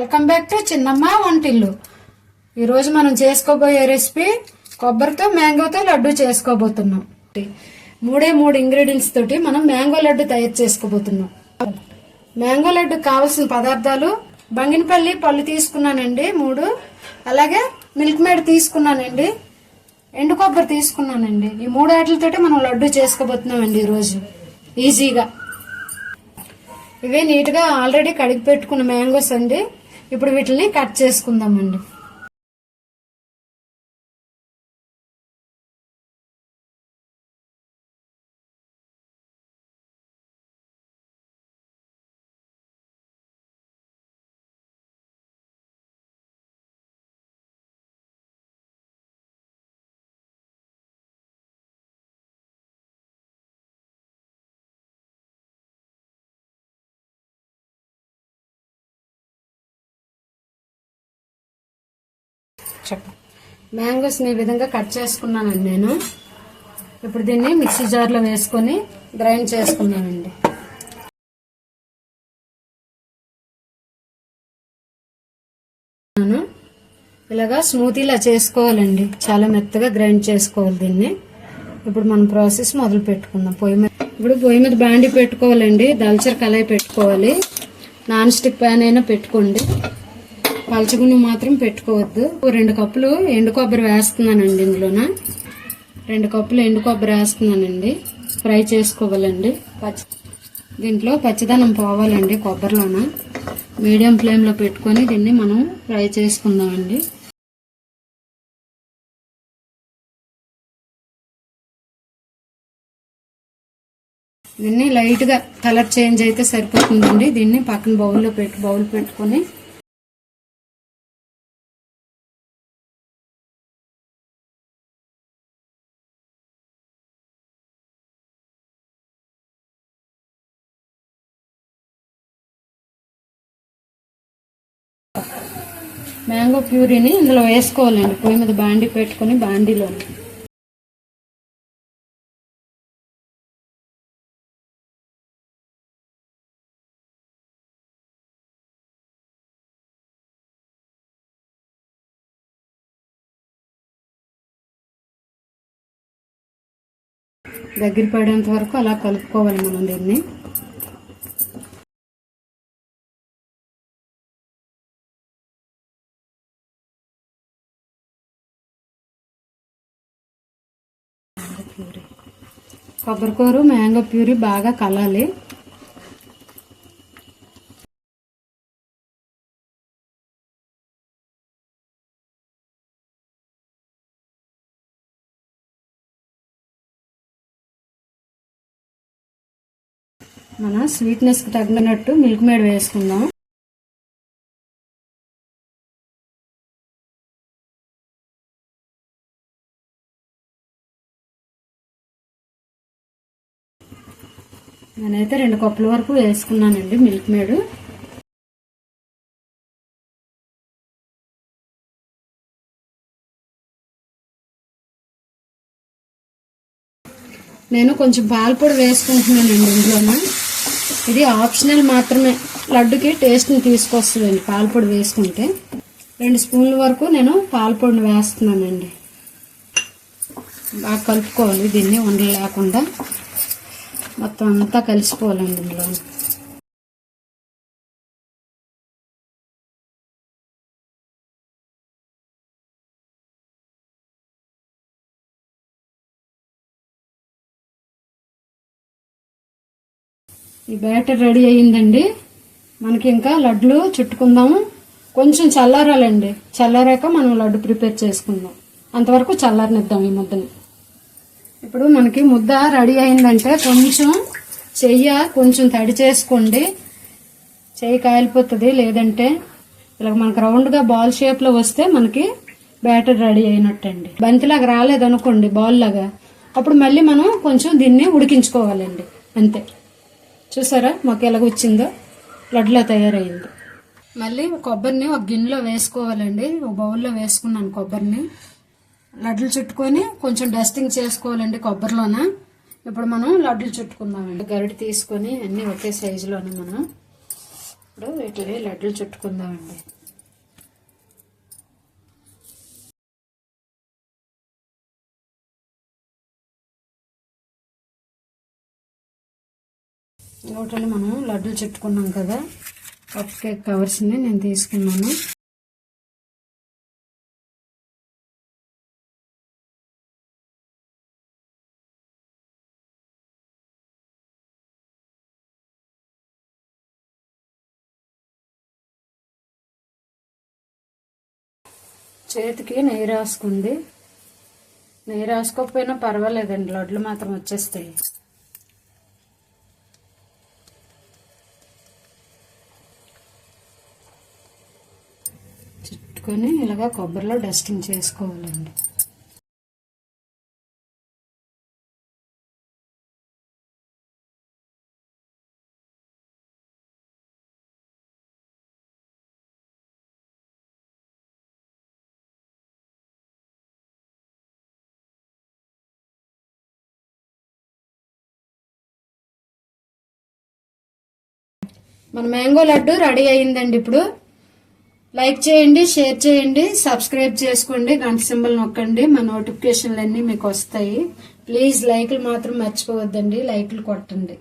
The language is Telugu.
వెల్కమ్ బ్యాక్ టు చిన్నమ్మ వంటిల్లు. ఈరోజు మనం చేసుకోబోయే రెసిపీ కొబ్బరితో మ్యాంగోతో లడ్డు చేసుకోబోతున్నాం. మూడు ఇంగ్రీడియంట్స్ తోటి మనం మ్యాంగో లడ్డు తయారు చేసుకోబోతున్నాం. మ్యాంగో లడ్డు కావాల్సిన పదార్థాలు: బంగినపల్లి పళ్ళు తీసుకున్నానండి 3, అలాగే మిల్క్ మేడ్ తీసుకున్నానండి, ఎండు కొబ్బరి తీసుకున్నానండి. ఈ 3 వాటితోటి మనం లడ్డు చేసుకోబోతున్నామండి ఈరోజు ఈజీగా. ఇవే నీట్గా ఆల్రెడీ కడిగి పెట్టుకున్న మ్యాంగోస్ అండి. ఇప్పుడు వీటిని కట్ చేసుకుందామండి. మ్యాంగోస్ ని ఈ విధంగా కట్ చేసుకున్నానండి నేను. ఇప్పుడు దీన్ని మిక్సీ జార్లో వేసుకొని గ్రైండ్ చేసుకున్నానండి. ఇలాగా స్మూతీలా చేసుకోవాలండి, చాలా మెత్తగా గ్రైండ్ చేసుకోవాలి దీన్ని. ఇప్పుడు మనం ప్రాసెస్ మొదలు పెట్టుకుందాం. పొయ్యి మీద బాండి పెట్టుకోవాలండి, దల్చర్ కళాయి పెట్టుకోవాలి. నాన్ స్టిక్ ప్యాన్ అయినా పెట్టుకోండి, పలచగుని మాత్రం పెట్టుకోవద్దు. 2 కప్పులు ఎండు కొబ్బరి వేస్తున్నానండి. ఇందులోన 2 కప్పులు ఎండు కొబ్బరి వేస్తున్నానండి. ఫ్రై చేసుకోవాలండి. దీంట్లో పచ్చిదనం పోవాలండి కొబ్బరిలోన. మీడియం ఫ్లేమ్లో పెట్టుకొని దీన్ని మనం ఫ్రై చేసుకుందామండి. దీన్ని లైట్గా కలర్ చేంజ్ అయితే సరిపోతుందండి. దీన్ని పక్కన బౌల్ పెట్టుకొని మ్యాంగో ప్యూరీని ఇందులో వేసుకోవాలండి. పొయ్యి మీద బాండి పెట్టుకుని బాండీలో దగ్గర పడేంత వరకు అలా కలుపుకోవాలి మనం దీన్ని. కొబ్బరికూర మ్యాంగో ప్యూరీ బాగా కలాలి. మన స్వీట్నెస్ కి తగినట్టు మిల్క్ మేడ్ వేసుకుందాం. నేనైతే 2 కప్పుల వరకు వేసుకున్నానండి మిల్క్ మేడ్. నేను కొంచెం పాలపొడి వేసుకుంటున్నానండి ఇంట్లోన. ఇది ఆప్షనల్ మాత్రమే, లడ్డుకి టేస్ట్ని తీసుకొస్తుందండి పాలపొడి వేసుకుంటే. 2 స్పూన్ల వరకు నేను పాలపొడిని వేస్తున్నానండి. బాగా కలుపుకోవాలి దీన్ని, ఉండలు లేకుండా మొత్తం అంతా కలిసిపోవాలండి ఇందులో. ఈ బ్యాటర్ రెడీ అయ్యిందండి. మనకి ఇంకా లడ్లు చుట్టుకుందాము. కొంచెం చల్లారాలండి, చల్లారాక మనం లడ్డు ప్రిపేర్ చేసుకుందాం. అంతవరకు చల్లారనిద్దాం ఈ ముద్దని. ఇప్పుడు మనకి ముద్ద రెడీ అయిందంటే కొంచెం కొంచెం తడి చేసుకోండి, చెయ్యి కాలిపోతుంది. లేదంటే ఇలా మనకు రౌండ్గా బాల్ షేప్లో వస్తే మనకి బ్యాటర్ రెడీ అయినట్టండి. బంతిలాగా రాలేదనుకోండి బాల్ లాగా, అప్పుడు మళ్ళీ మనం కొంచెం దీన్ని ఉడికించుకోవాలండి. అంతే. చూసారా మాకు ఎలాగ వచ్చిందో, లడ్డులా తయారైంది. మళ్ళీ కొబ్బరిని ఒక గిన్నెలో వేసుకోవాలండి. ఒక బౌల్లో వేసుకున్నాను కొబ్బరిని. లడ్డులు చుట్టుకొని కొంచెం డస్టింగ్ చేసుకోవాలండి కొబ్బరిలోన. ఇప్పుడు మనం లడ్డులు చుట్టుకుందామండి. గరిటె తీసుకొని అన్నీ ఒకే సైజులోనే మనం ఇప్పుడు వీటిని లడ్డూలు చుట్టుకుందామండి. వీటిని మనం లడ్డూలు చుట్టుకున్నాం కదా, కప్ కేక్ కవర్స్ని నేను తీసుకున్నాను. చేతికి నెయ్యి రాసుకుంది. నెయ్యి రాసుకోకపోయినా పర్వాలేదండి, లడ్లు మాత్రం వచ్చేస్తాయి. చుట్టుకొని ఇలాగా కొబ్బరిలో డస్టింగ్ చేసుకోవాలండి. మన మ్యాంగో లడ్డు రెడీ అయిందండి. ఇప్పుడు లైక్ చేయండి, షేర్ చేయండి, సబ్స్క్రైబ్ చేసుకోండి, గంట సింబల్ నొక్కండి, మా నోటిఫికేషన్లు అన్నీ మీకు వస్తాయి. ప్లీజ్ లైక్లు మాత్రం మర్చిపోవద్దండి, లైక్లు కొట్టండి.